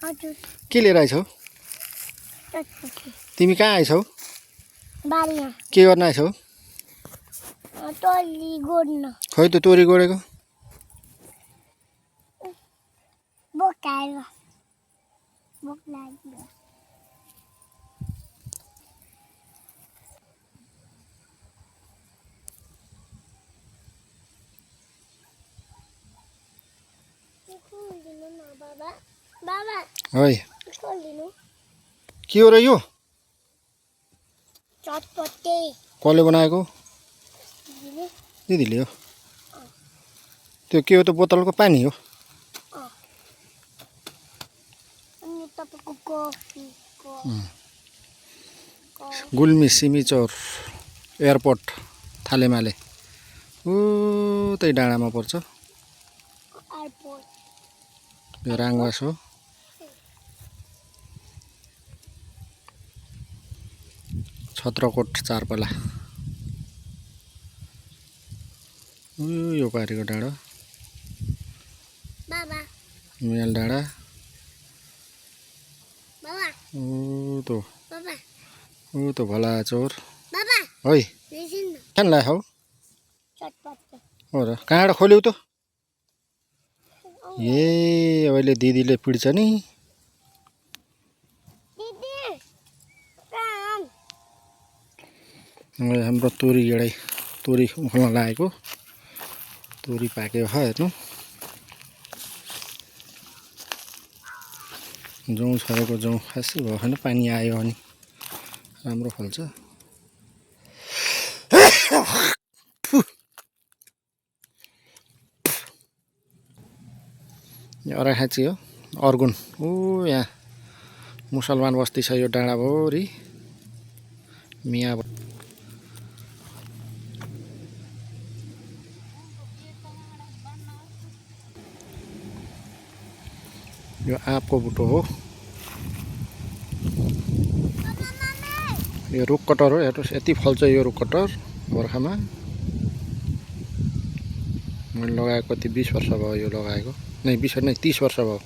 हजुर के लिएर आइछौ तिमी कहाँ आइछौ बारीमा के गर्न आइछौ तोरी गोड्न खै त तोरी गोडेको बोकाएर भोक लाग्यो बाबा बाबा है खोलिदिनु के हो र यो चटपटे कसले बनाएको दिदीले हो त्यो के हो त बोतलको पानी हो अनि तपाईँको कफीको गुल्मी सिमिचौर एयरपोर्ट थालेमाले त्यही डाँडामा पर्छ एयरपोर्ट यो राङवास हो छत्रकोट चारपला यो पारिको डाँडा बाबा मेल डाँडा बाबा बाबा बाबा भला चौर बाबा है देखिन न खान ला हौ चटपटे हो र कहाँबाट खोल्यौ त ए अहिले दिदीले पिड्छ नि दिदी काम हाम्रो तोरी गेडै तोरी उखाल्न लागेको तोरी पाक्यो हेर्नु जौँ छरेको जौँ खासै भयो होइन पानी आयो भने राम्रो फल्छ यो अराखाँची हो अर्गुन यहाँ मुसलमान बस्ती छ यो डाँडाभरि मिया यो आँपको बुटो हो यो रुख कटर हो हेर्नुहोस् यति फल्छ यो रुख कटर बर्खामा मैले लगाएको कति 20 वर्ष भयो यो लगाएको नै 20 नै 30 वर्ष भयो